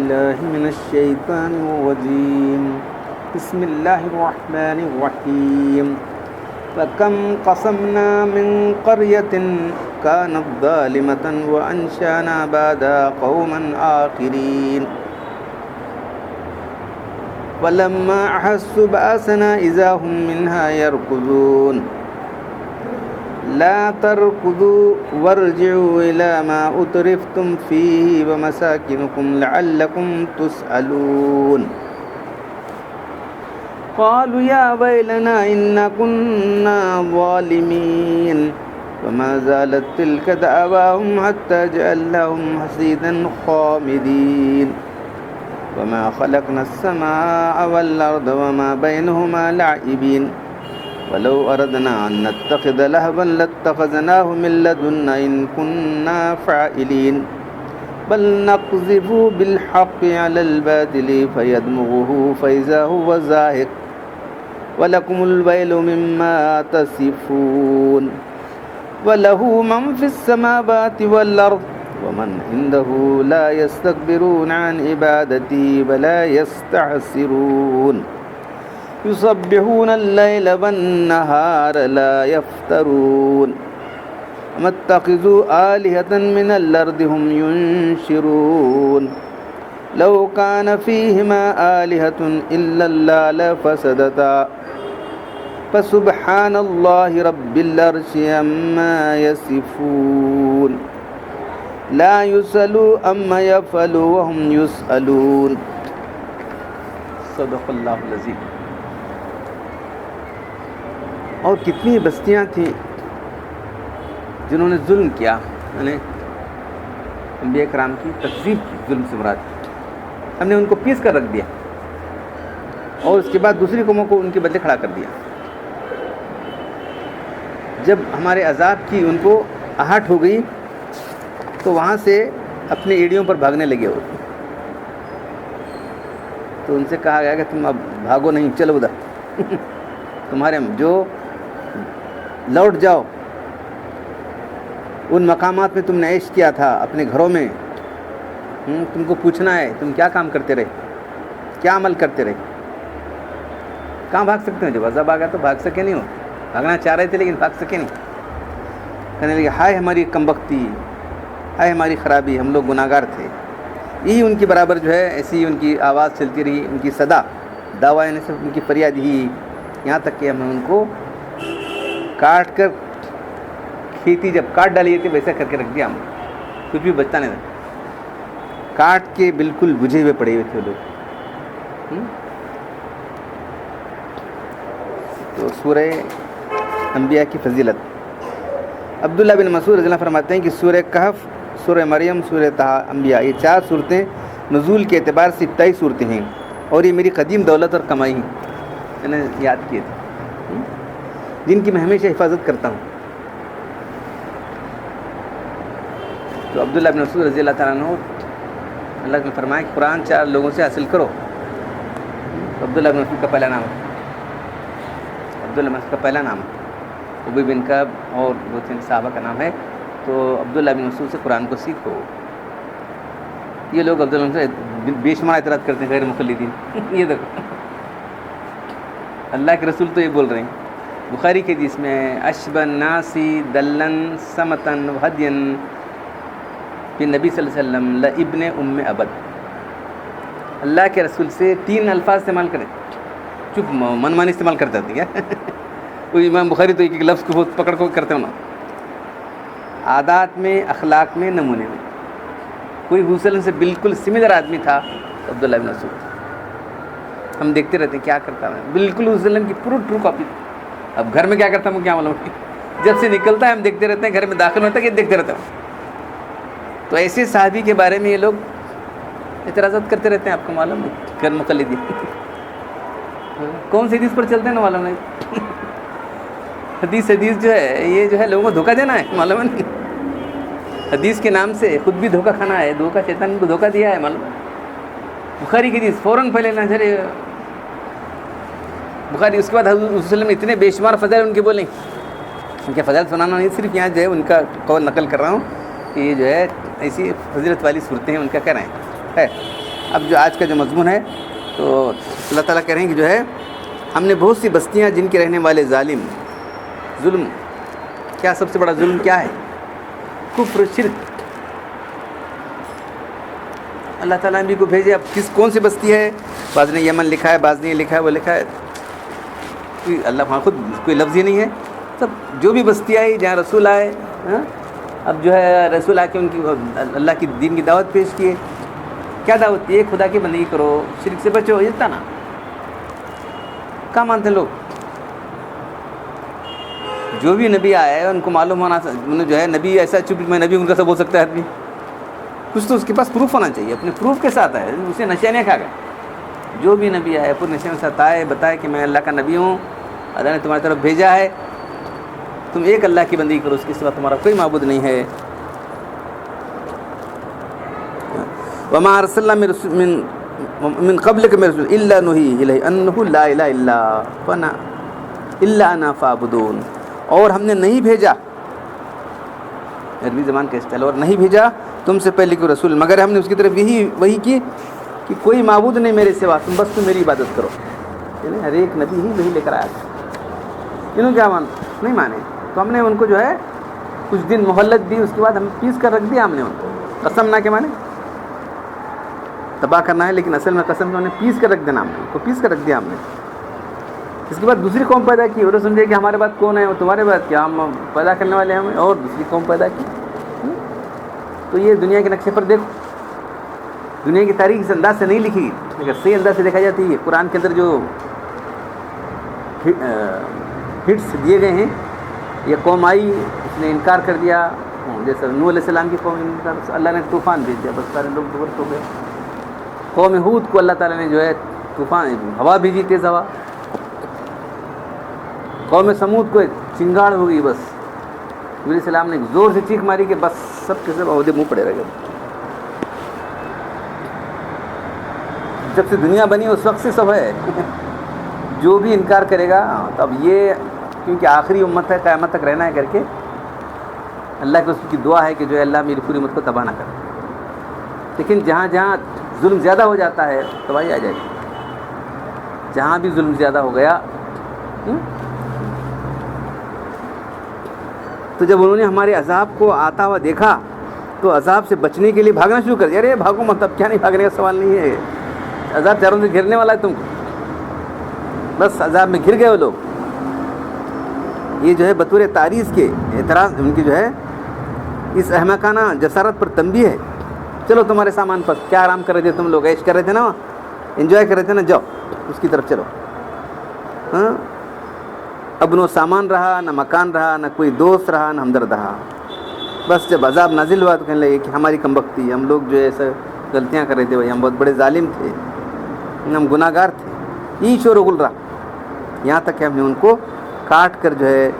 بالله من الشيطان الرجيم بسم الله الرحمن الرحيم فكم قصمنا من قرية كانت ظالمة وأنشأنا بعدها قوما آخرين ولما أحسوا بأسنا إذا هم منها يركضون لا تركضوا وارجعوا إلى ما أترفتم فيه ومساكنكم لعلكم تسألون قالوا يا ويلنا إنا كنا ظالمين وما زالت تلك دعواهم حتى جعلناهم حصيدا خامدين وما خلقنا السماء والأرض وما بينهما لاعبين ولو أردنا أن نتخذ لهوا لاتخذناه من لدنا إن كنا فاعلين بل نقذف بالحق على الباطل فيدمغه فإذا هو زاهق ولكم الويل مما تصفون وله من في السماوات والأرض ومن عنده لا يستكبرون عن عبادته ولا يستحسرون يسبحون الليل والنهار لا يفترون وما اتخذوا آلهة من الأرض هم ينشرون لو كان فيهما آلهة إلا الله لفسدتا فسبحان الله رب العرش عما يصفون لا يسألوا عما يفعلوا وهم يسألون صدق اللہ العظیم. اور کتنی بستیاں تھیں جنہوں نے ظلم کیا، یعنی انبیاء کرام کی تکذیب کی، ظلم سے مراد ہم نے ان کو پیس کر رکھ دیا اور اس کے بعد دوسری قوموں کو ان کے بدلے کھڑا کر دیا. جب ہمارے عذاب کی ان کو آہٹ ہو گئی تو وہاں سے اپنے ایڑیوں پر بھاگنے لگے وہ. تو ان سے کہا گیا کہ تم اب بھاگو نہیں، چلو ادھر تمہارے جو لوٹ جاؤ ان مقامات میں تم نے عیش کیا تھا اپنے گھروں میں. تم کو پوچھنا ہے تم کیا کام کرتے رہے، کیا عمل کرتے رہے. کہاں بھاگ سکتے ہو؟ جب عذاب آ گیا تو بھاگ سکے نہیں ہو. بھاگنا چاہ رہے تھے لیکن بھاگ سکے نہیں. کہنے لگے ہائے ہماری کمبختی، ہائے ہماری خرابی، ہم لوگ گناہگار تھے. یہی ان کی برابر جو ہے ایسی ان کی آواز چلتی رہی، ان کی صدا دعویٰ یعنی صرف ان کی فریاد ہی، یہاں تک کہ ہم نے ان کو کاٹ کر کھیتی جب کاٹ ڈالی تھی ویسا کر کے رکھ دیا. ہم کچھ بھی بچتا نہیں تھا، کاٹ کے بالکل بجھے ہوئے پڑے ہوئے تھے لوگ. تو سورہ انبیاء کی فضیلت. عبداللہ بن مسعود رضی اللہ فرماتے ہیں کہ سورہ کہف، سورہ مریم، سورہ طٰہٰ، انبیاء، یہ 4 صورتیں نزول کے اعتبار سے ابتدائی صورتیں ہیں اور یہ میری قدیم دولت اور کمائی ہیں. میں نے یاد کیے تھے جن کی میں ہمیشہ حفاظت کرتا ہوں. تو عبداللہ بن مسعود رضی اللہ تعالیٰ عنہ اللہ نے فرمایا کہ قرآن 4 لوگوں سے حاصل کرو. عبداللہ بن مسعود کا پہلا نام ہے ابی بن کعب اور 2-3 صحابہ کا نام ہے. تو عبداللہ بن مسعود سے قرآن کو سیکھو. یہ لوگ عبداللہ سے بے شمار اعتراض کرتے ہیں، غیر مقلدین. یہ دیکھو اللہ کے رسول تو یہ بول رہے ہیں. بخاری کے حدیث میں اشبہ الناس دلن سمتن وہدین کہ نبی صلی اللہ علیہ وسلم لابن ام عبد. اللہ کے رسول سے 3 الفاظ استعمال کریں. چپ من مانی استعمال کرتے تھے کیا؟ کوئی امام بخاری تو ایک لفظ کو بہت پکڑ کو کرتے ہو نا. عادات میں، اخلاق میں، نمونے میں کوئی حضور صلی اللہ علیہ وسلم سے بالکل سملر آدمی تھا عبداللہ بن مسعود. ہم دیکھتے رہتے ہیں کیا کرتا ہے، بالکل حضور صلی اللہ علیہ وسلم کی پورا ٹرو کاپی. اب گھر میں کیا کرتا ہوں کیا معلوم، جب سے نکلتا ہے ہم دیکھتے رہتے ہیں، گھر میں داخل ہوتا ہے کہ دیکھتے رہتے ہیں. تو ایسے صحابی کے بارے میں یہ لوگ اعتراضات کرتے رہتے ہیں. آپ کو معلوم ہے غیر مقلدین کون سی حدیث پر چلتے ہیں نا معلوم نہیں. حدیث جو ہے یہ جو ہے لوگوں کو دھوکہ دینا ہے، معلوم ہے نہیں. حدیث کے نام سے خود بھی دھوکہ کھانا ہے، دھوکہ شیطان کو دھوکہ دیا ہے معلوم. بخاری کی حدیث فوراً پہلے نہ جھرے بخاری. اس کے بعد حضور صلی اللہ علیہ وسلم اتنے بے شمار فضائل ان کے بولیں. ان کے فضائل سنانا نہیں، صرف یہاں جو ہے ان کا قول نقل کر رہا ہوں کہ یہ جو ہے ایسی فضیلت والی صورتیں ہیں ان کا کہنا ہے. اب جو آج کا جو مضمون ہے تو اللہ تعالیٰ کہہ رہے ہیں کہ جو ہے ہم نے بہت سی بستیاں جن کے رہنے والے ظالم، ظلم کیا سب سے بڑا ظلم کیا ہے؟ کفر، شرک. اللہ تعالیٰ نبی کو بھیجے. اب کون سی بستی ہے؟ بعض نے یمن لکھا ہے، بعض نے یہ لکھا ہے، وہ لکھا ہے. اللہ وہاں خود کوئی لفظ ہی نہیں ہے. سب جو بھی بستی آئی جہاں رسول آئے، اب جو ہے رسول آ کے ان کی اللہ کی دین کی دعوت پیش کیے. کیا دعوت دی؟ خدا کی بندگی کرو، شرک سے بچو. یہ تھا نا. کہاں مانتے لوگ؟ جو بھی نبی آیا ہے ان کو معلوم ہونا جو ہے نبی ایسا چپ میں نبی ان کا سب بول سکتا ہے آدمی. کچھ تو اس کے پاس پروف ہونا چاہیے. اپنے پروف کے ساتھ آئے، اسے نشے نہیں کھا گئے. جو بھی نبی آئے پورے نشے کے ساتھ آئے، بتائے کہ میں اللہ کا نبی ہوں، اللہ نے تمہاری طرف بھیجا ہے، تم ایک اللہ کی بندگی کرو، اس کے سوا تمہارا کوئی معبود نہیں ہے. وما ارسلنا من قبلک من رسول الا نوحی الیہ انہ لا الہ الا انا فاعبدون. اور ہم نے نہیں بھیجا، عربی زبان کا اسٹائل، اور نہیں بھیجا تم سے پہلے کوئی رسول مگر ہم نے اس کی طرف وہی کی کہ کوئی معبود نہیں میرے سوا، تم میری عبادت کرو. یعنی ہر ایک نبی ہی وہی لے کر آیا تھا. انہوں کیا نہیں مانے تو ہم نے ان کو جو ہے کچھ دن مہلت دی. اس کے بعد ہم پیس کر رکھ دیا. ہم نے ان کو قسم نہ کے مانے تباہ کرنا ہے، لیکن اصل میں قسم تو انہیں پیس کر رکھ دینا. ہم نے ان کو پیس کر رکھ دیا. ہم نے اس کے بعد دوسری قوم پیدا کی. وہ سمجھے کہ ہمارے بعد کون ہے؟ وہ تمہارے بعد کیا ہم پیدا کرنے والے ہیں ہمیں، اور دوسری قوم پیدا کی. تو یہ دنیا کے نقشے پر دیکھو، دنیا کی تاریخ اس انداز سے نہیں لکھی. اگر صحیح انداز سے دیکھا جاتی ہے قرآن کے اندر جو ہٹس دیے گئے ہیں، یہ قوم آئی، اس نے انکار کر دیا. جیسے نوح علیہ السلام کی قوم انکار، اللہ نے طوفان بھیج دیا، بس سارے لوگ ڈوب ہو گئے. قوم ہود کو اللہ تعالیٰ نے جو ہے طوفان، ہوا بھیجی، تیز ہوا. قوم سمود کو ایک چنگاڑ ہو گئی. بس نبی علیہ السلام نے زور سے چیخ ماری کہ بس سب کے سب عہدے منہ پڑے رہ گئے. جب سے دنیا بنی اس وقت سے سب ہے. جو بھی انکار کرے گا تو اب یہ کیونکہ آخری امت ہے، قیامت تک رہنا ہے کر کے اللہ کے رسول کی دعا ہے کہ جو ہے اللہ میری پوری امت کو تباہ نہ کرے. لیکن جہاں جہاں ظلم زیادہ ہو جاتا ہے تباہی آ جائے گی. جہاں بھی ظلم زیادہ ہو گیا تو جب انہوں نے ہمارے عذاب کو آتا ہوا دیکھا تو عذاب سے بچنے کے لیے بھاگنا شروع کر دیا. ارے بھاگو مطلب کیا نہیں، بھاگنے کا سوال نہیں ہے. عذاب چاروں سے گھرنے والا ہے تم کو، بس عذاب میں گر گئے وہ لوگ. یہ جو ہے بطور تعریض کے اعتراض ان کی جو ہے اس احمقانہ جسارت پر تنبیہ ہے. چلو تمہارے سامان پر کیا آرام کر رہے تھے تم لوگ، عیش کر رہے تھے نا، انجوائے کر رہے تھے نا، جاؤ اس کی طرف چلو. ہاں اب نہ سامان رہا، نہ مکان رہا، نہ کوئی دوست رہا، نہ ہمدرد رہا. بس جب عذاب نازل ہوا تو کہنے لگے کہ ہماری کم بختی، ہم لوگ جو ہے ایسا غلطیاں کر رہے تھے، بھائی ہم بہت بڑے ظالم تھے، ہم گناہ گار تھے. یہ شور و غل رہا یہاں تک کہ ہم نے ان کو کاٹ کر جو ہے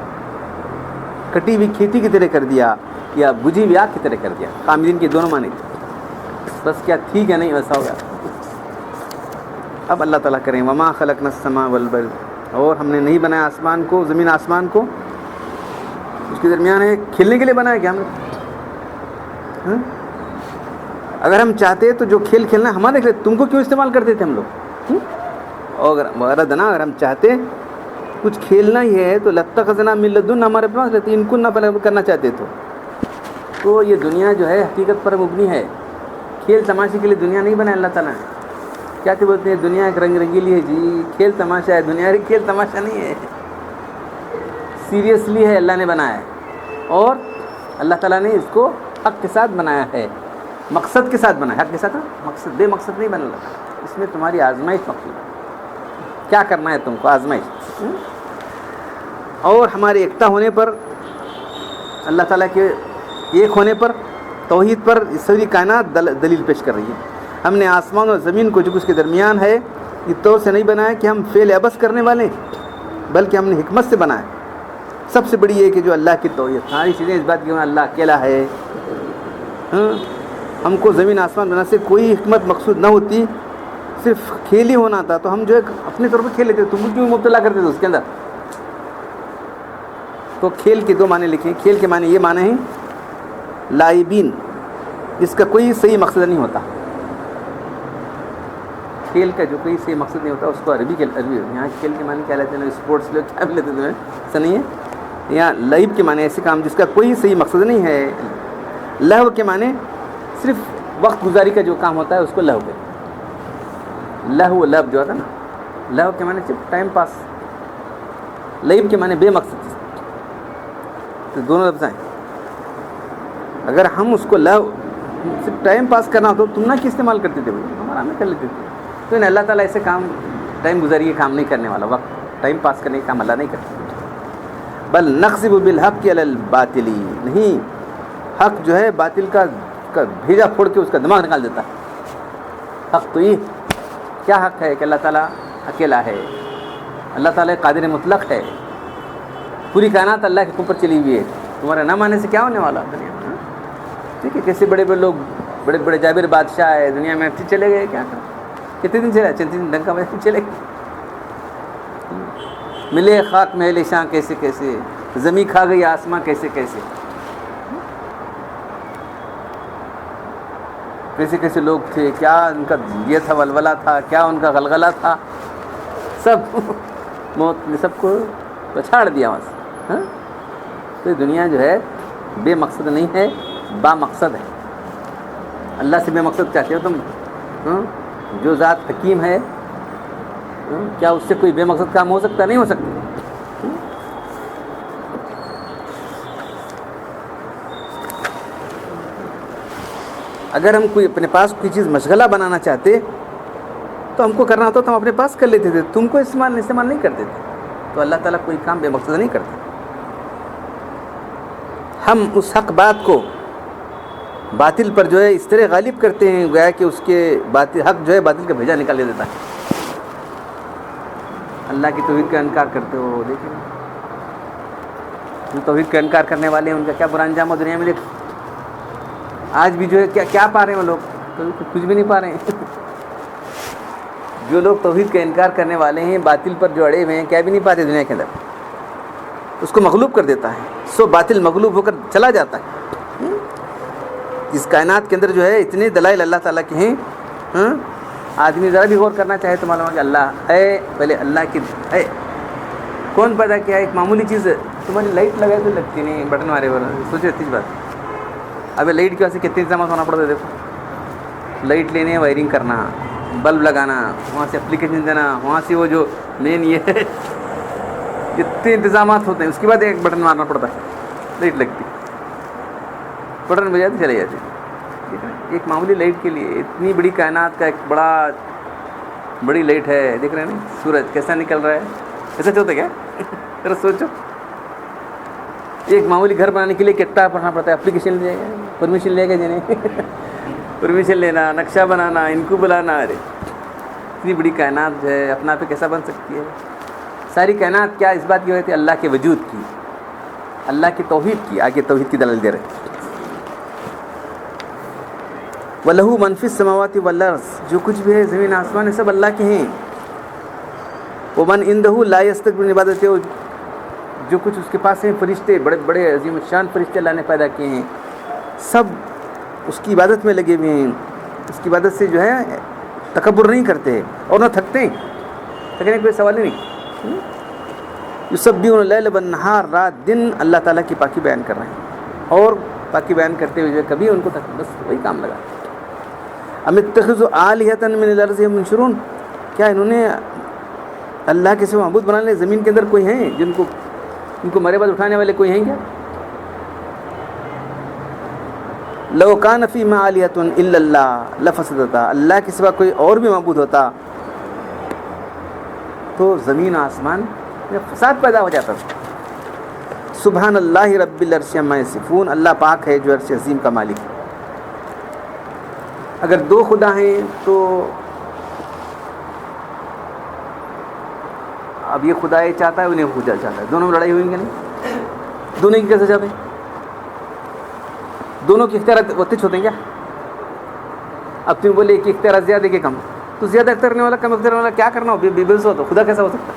کٹی ہوئی کھیتی کی طرح کر دیا یا بجھی ہوئی آگ کی طرح کر دیا. قامدین کے دونوں معنی تھے. بس کیا ٹھیک ہے نہیں ویسا ہو گیا. اب اللہ تعالیٰ کریں وما خلقنا السماء والارض، اور ہم نے نہیں بنایا آسمان کو، زمین آسمان کو، اس کے درمیان ہے کھیلنے کے لیے بنایا کیا ہم نے؟ اگر ہم چاہتے تو جو کھیل کھیلنا ہمارے لیے، تم کو کیوں استعمال کرتے تھے ہم لوگ؟ اور اگر ہم چاہتے کچھ کھیلنا ہی ہے تو لاتخذنا من لدن، ہمارے پاس رہتی ان کو نہ کرنا چاہتے تو یہ دنیا جو ہے حقیقت پر مبنی ہے. کھیل تماشے کے لیے دنیا نہیں بنایا اللہ تعالیٰ نے. کیا کہ بولتے ہیں دنیا ایک رنگ رنگیلی ہے جی، کھیل تماشا ہے. دنیا کھیل تماشا نہیں ہے، سیریسلی ہے اللہ نے بنایا ہے. اور اللہ تعالیٰ نے اس کو حق کے ساتھ بنایا ہے، مقصد کے ساتھ بنایا. حق کے ساتھ مقصد، بے مقصد نہیں بنا. اس میں تمہاری آزمائش مقصود ہے، کیا کرنا ہے تم کو، آزمائش. اور ہمارے یکتا ہونے پر، اللہ تعالیٰ کے ایک ہونے پر، توحید پر ساری کائنات دلیل پیش کر رہی ہے. ہم نے آسمان اور زمین کو جو اس کے درمیان ہے یہ طور سے نہیں بنایا کہ ہم فعل عبث کرنے والے، بلکہ ہم نے حکمت سے بنایا. سب سے بڑی یہ کہ جو اللہ کی توحید، ساری چیزیں اس بات کی اللہ اکیلا ہے. ہم کو زمین آسمان بنانے سے کوئی حکمت مقصود نہ ہوتی، صرف کھیل ہی ہونا تھا تو ہم جو ہے اپنے طور پر کھیل لیتے. تم کیوں مبتلا کرتے تھے اس کے اندر؟ تو کھیل کے دو معنی لکھیں. کھیل کے معنی یہ معنی ہیں لائبین، جس کا کوئی صحیح مقصد نہیں ہوتا. کھیل کا جو کوئی صحیح مقصد نہیں ہوتا اس کو عربی یہاں کھیل کے معنی کیا لیتے ہیں اسپورٹس لوگ کیا لیتے ہیں ایسا نہیں ہے. یہاں لعب کے معنی ایسے کام جس کا کوئی صحیح مقصد نہیں ہے. لہو کے معنی صرف وقت گزاری کا جو کام ہوتا ہے اس کو لہو کہتے ہیں. لہو لب جو ہوتا ہے نا, لہو کے معنی صرف ٹائم پاس, لعب کے معنی بے مقصد. تو دونوں لفظ ہیں. اگر ہم اس کو لہو صرف ٹائم پاس کرنا تو تم نہ کی استعمال کرتے تھے, بھائی ہمارا ہمیں کر لیتے تھے. تو اللہ تعالیٰ ایسے کام ٹائم گزاری کے کام نہیں کرنے والا, وقت ٹائم پاس کرنے کا کام اللہ نہیں کرتا. بل نقذف بالحق علی الباطل, نہیں, حق جو ہے باطل کا بھیجا پھوڑ کے اس کا دماغ نکال دیتا ہے. حق تو یہ کیا حق ہے کہ اللہ تعالیٰ اکیلا ہے, اللہ تعالیٰ قادر مطلق ہے, پوری کائنات اللہ کے اوپر چلی ہوئی ہے. تمہارے نہ ماننے سے کیا ہونے والا دنیا میں؟ ٹھیک ہے, کیسے بڑے بڑے لوگ, بڑے بڑے جابر بادشاہ ہے دنیا میں, چلے گئے, کیا کریں, کتنے دن چلے, چند دن ڈنکا بجے چلے گئے. ملے خاک محل شاں کیسے کیسے, زمین کھا گئی آسماں کیسے کیسے, کیسے کیسے لوگ تھے, کیا ان کا یہ تھا ولولہ تھا, کیا ان کا غلغلہ تھا, سب موت نے سب کو پچھاڑ دیا وہاں سے. تو دنیا جو ہے بے مقصد نہیں ہے, با مقصد ہے. اللہ سے بے مقصد چاہتے ہو تم؟ جو ذات حکیم ہے, کیا اس سے کوئی بے مقصد کام ہو سکتا؟ نہیں ہو سکتا. اگر ہم کوئی اپنے پاس کوئی چیز مشغلہ بنانا چاہتے تو ہم کو کرنا ہوتا تو ہم اپنے پاس کر لیتے تھے, تم کو استعمال نہیں کرتے تھے. تو اللہ تعالیٰ کوئی کام بے مقصد نہیں کرتا. ہم اس حق بات کو باطل پر جو ہے اس طرح غالب کرتے ہیں گویا کہ اس کے حق جو ہے باطل کا بھیجا نکال دیتا ہے. اللہ کی توحید کا انکار کرتے ہو, دیکھیں جو توحید کا انکار کرنے والے ہیں ان کا کیا برا انجام ہو دنیا میں. دیکھ آج بھی جو ہے کیا پا رہے ہیں وہ لوگ, کچھ بھی نہیں پا رہے ہیں. جو لوگ توحید کا انکار کرنے والے ہیں, باطل پر جو اڑے ہوئے ہیں, کیا بھی نہیں پاتے دنیا کے اندر. اس کو مغلوب کر دیتا ہے, سو باطل مغلوب ہو کر چلا جاتا ہے. اس کائنات کے اندر جو ہے اتنے دلائل اللہ تعالیٰ کے ہیں, آدمی ذرا بھی غور کرنا چاہے تو معلوم ہے کہ اللہ ہے. پہلے اللہ کی ہے, کون پیدا کیا؟ ایک معمولی چیز ہے, تمہاری لائٹ لگائے تو لگتی نہیں, بٹن مارے پر سوچے اتنی بات. ابھی لائٹ کی وجہ سے کتنے انتظامات ہونا پڑتا ہے. دیکھو لائٹ لینے, وائرنگ کرنا, بلب لگانا, وہاں سے اپلیکیشن دینا, وہاں سے وہ جو مین یہ ہے اتنے انتظامات ہوتے ہیں. اس کے بعد ایک بٹن مارنا پڑتا ہے, لائٹ لگتی, بٹن بجاتے چلے جاتے. ایک معمولی لائٹ کے لیے اتنی بڑی کائنات کا ایک بڑی لائٹ ہے. دیکھ رہے ہیں نا سورج کیسا نکل رہا ہے, ایسا چلتا کیا؟ ذرا سوچو, ایک معمولی گھر بنانے کے لیے کتنا پڑھنا پڑتا ہے, اپلیکیشن لے گا, پرمیشن لے گا جنہیں پرمیشن لینا, نقشہ بنانا, ان کو بلانا. ارے اتنی بڑی کائنات جو ہے اپنا پہ کیسا بن سکتی ہے؟ ساری کائنات کیا اس بات کی وجہ تھی؟ اللہ کے وجود کی, اللہ کی توحید کی. آگے توحید کی دلیل دے رہے. وَلَهُ مَنْ فِي السَّمَاوَاتِ وَالْأَرْضِ, جو کچھ بھی ہے زمین آسمان ہے سب اللہ کے ہیں. وَمَنْ عِنْدَهُ لَا يَسْتَكْبِرُونَ عَنْ عِبَادَتِهِ, جو کچھ اس کے پاس ہیں فرشتے, بڑے بڑے عظیم الشان فرشتے اللہ نے پیدا کیے ہیں, سب اس کی عبادت میں لگے ہوئے ہیں. اس کی عبادت سے جو ہے تکبر نہیں کرتے اور نہ تھکتے ہیں, تھکنے کا کوئی سوال ہی نہیں. یسبحون اللیل والنہار, رات دن اللہ تعالیٰ کی پاکی بیان کر رہے ہیں, اور پاکی بیان کرتے ہوئے جو ہے کبھی ان کو بس وہی کام لگا. ام اتخذوا آلہۃ من الارض ینشرون, کیا انہوں نے اللہ کے سوا معبود بنا لے؟ زمین کے اندر کوئی ہیں جن کو مرے بعد اٹھانے والے کوئی ہیں کیا؟ لو کان فیہما آلہۃ الا اللہ لفسدتا, اللہ کے سوا کوئی اور بھی معبود ہوتا تو زمین آسمان میں فساد پیدا ہو جاتا تھا. سبحان اللہ رب العرش عما یصفون, اللہ پاک ہے جو عرش عظیم کا مالک ہے. اگر دو خدا ہیں تو اب یہ خدا یہ چاہتا ہے, انہیں خدا چاہتا ہے, دونوں میں لڑائی ہوئی کہ نہیں؟ دونوں کی کیسے چاہتے ہیں؟ دونوں کے اختیارات اتنے ہوتے ہیں کیا؟ اب تم بولے کہ اختیارات زیادہ کہ کم, تو زیادہ اختیار کرنے والا کم اختیار کرنے والا کیا کرنا ہو؟ بیبل سے ہو تو خدا کیسا ہو سکتا؟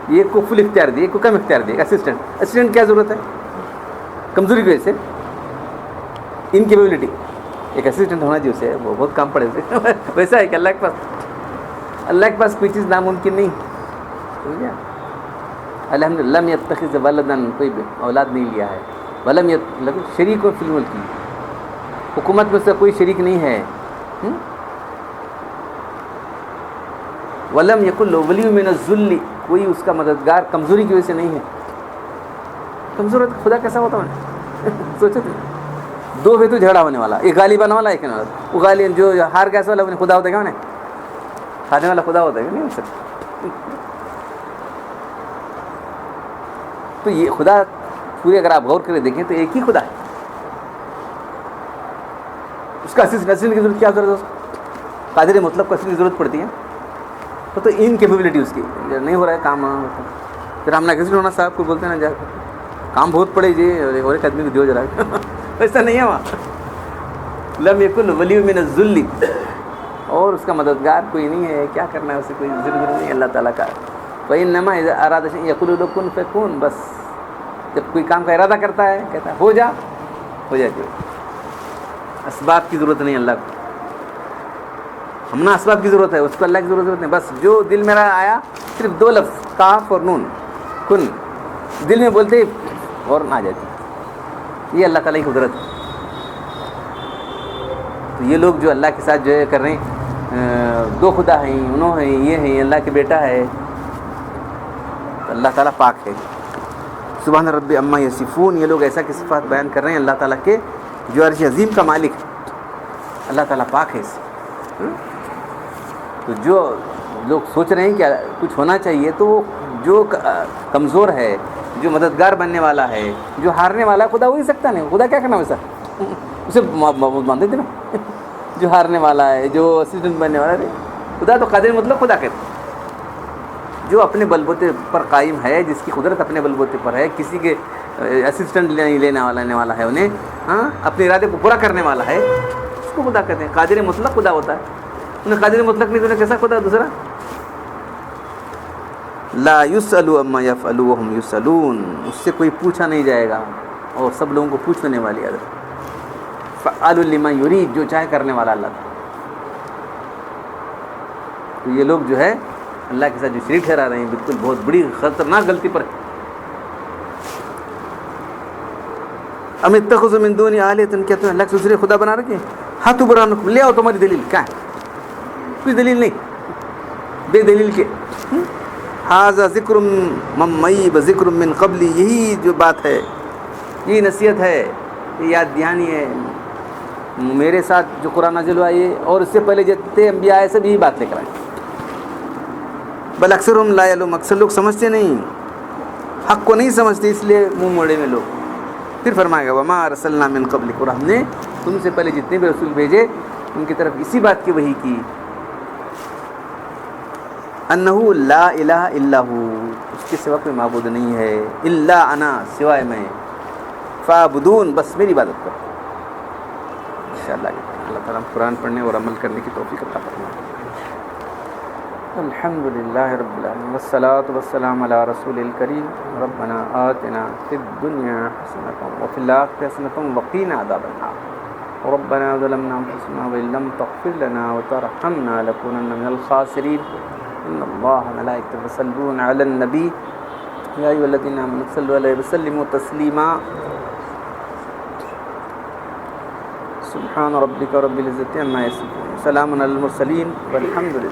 ایک کو فل اختیار دے, ایک کو کم اختیار دے. اسسٹنٹ کیا ضرورت ہے؟ کمزوری کی وجہ سے, انکیپیبلٹی. ایک اسسٹنٹ ہونا چاہیے اسے, وہ بہت کام پڑے اسے. ویسا ہے کہ اللہ کے پاس کوئی چیز ناممکن نہیں. سمجھ گیا؟ الحمدللہ لم یتخذ ولدن, کوئی اولاد نہیں لیا ہے. ولم شریک و فی الملک, حکومت میں سے کوئی شریک نہیں ہے. ولم یکن لہ ولی من الذل, کوئی اس کا مددگار کمزوری کی وجہ سے نہیں ہے. کمزور خدا کیسا ہوتا ہے؟ سوچو تو, دو بھی تو جھگڑا ہونے والا, ایک غالی بنا والا ایک والا. وہ غالی جو ہار کیسا والا خدا ہوتا ہے کیا, انہیں کھانے والا خدا ہوتا ہے کہ نہیں ہو سکتا. تو یہ خدا پورے اگر آپ غور کرے دیکھیں تو ایک ہی خدا ہے. اس کا اسسٹنٹ کی ضرورت کیا ضرورت ہے؟ اس کو قادر مطلب کو اسسٹنٹ کی ضرورت پڑتی ہے. تو ان کیپیبلٹی اس کی نہیں ہو رہا ہے کام, پھر ہم نہ کسی ہونا صاحب کو بولتے ہیں نا, جا کام بہت پڑے جی اور ایک آدمی کو دیو جا رہا ہے. ایسا نہیں ہے وہاں. لم یکن ولی من الذل, اور اس کا مددگار کوئی نہیں ہے. کیا کرنا ہے اسے, کوئی ضرورت نہیں اللہ تعالیٰ کا. فإنما إذا أراد شيئا يقول له كن فيكون, بس جب کوئی کام کا ارادہ کرتا ہے کہتا ہے ہو جا, ہو جاتی ہے. اسباب کی ضرورت نہیں اللہ کو, ہم نا اسباب کی ضرورت ہے, اس کو اللہ کی ضرورت نہیں. بس جو دل میرا آیا, صرف دو لفظ کاف اور نون, کن, دل میں بولتے اور آ جاتی. یہ اللہ تعالیٰ کی قدرت ہے. تو یہ لوگ جو اللہ کے ساتھ جو ہے کر رہے ہیں, دو خدا ہیں, انہوں ہیں, یہ ہیں, اللہ کے بیٹا ہے. اللہ تعالیٰ پاک ہے. سبحان ربی عما یصفون, یہ لوگ ایسا کی صفات بیان کر رہے ہیں اللہ تعالیٰ کے جو عرش عظیم کا مالک ہے. اللہ تعالیٰ پاک ہے اس سے. تو جو لوگ سوچ رہے ہیں کہ کچھ ہونا چاہیے, تو وہ جو کمزور ہے, جو مددگار بننے والا ہے, جو ہارنے والا ہے, خدا ہو ہی سکتا نہیں. خدا کیا کرنا ویسا, اسے مانتے تھے نا. جو ہارنے والا ہے, جو اسسٹنٹ بننے والا ہے, خدا تو قادر مطلب خدا کہتے. جو اپنے بلبوتے پر قائم ہے, جس کی قدرت اپنے بلبوتے پر ہے, کسی کے اسسٹنٹ لینے والا ہے انہیں, ہاں, اپنے ارادے کو پورا کرنے والا ہے, اس کو خدا کہتے ہیں. قادر مطلق خدا ہوتا ہے. انہیں قادر مطلق نہیں تو انہیں کیسا خدا دوسرا؟ لا یسأل عما یفعل وهم یسألون, اس سے کوئی پوچھا نہیں جائے گا, اور سب لوگوں کو پوچھنے والی عادت. فعال لما یرید, جو چاہے کرنے والا اللہ تھا. تو یہ لوگ جو ہے اللہ کے ساتھ جو شریک ٹھہرا رہے ہیں, بالکل بہت بڑی خطرناک غلطی پر. ام اتخذوا من دون آلہۃ, کیا تم اللہ کے دوسرے خدا بنا رکھے ہیں؟ ہاتھ برہانکم, لے آؤ تمہاری دلیل. کیا ہے؟ کوئی دلیل نہیں, بے دلیل کے. ھذا ذکر ممی بذکر من قبلی, یہی جو بات ہے, یہی نصیحت ہے, یہ یاد دہانی ہے میرے ساتھ جو قرآن نازل ہوا یہ, اور اس سے پہلے جتنے انبیاء آئے سب یہی بات لے کر آئے. بل اکثرهم لا یعلمون, اکثر لوگ سمجھتے نہیں, حق کو نہیں سمجھتے, اس لیے منہ موڑے میں لوگ. پھر فرمائے گا وما ارسلنا من قبلک, اور ہم نے تم سے پہلے جتنے بھی رسول بھیجے ان کی طرف اسی بات کی وحی کی, انہو لا الہ الا ہو, اس کے سوا کوئی معبود نہیں ہے, الا انا, سوائے میں, فاعبدون, بس میری عبادت کرو. انشاءاللہ اللہ تعالیٰ قرآن پڑھنے اور عمل کرنے کی توفیق عطا فرمائے. الحمدللہ رب العالمین, والصلاة والسلام علی رسول الکریم. ربنا آتنا فی الدنیا حسنۃ وفی الآخرۃ حسنۃ وقنا عذاب النار. ربنا ظلمنا انفسنا وان لم تغفر لنا وترحمنا لنكونن من الخاسرین. ان اللہ ملائکتہ یصلون علی النبی یا ایھا الذین آمنوا صلوا علیہ وسلموا تسلیما. سبحان ربک رب العزۃ عما یصفون, سلام علی المرسلین والحمد للہ.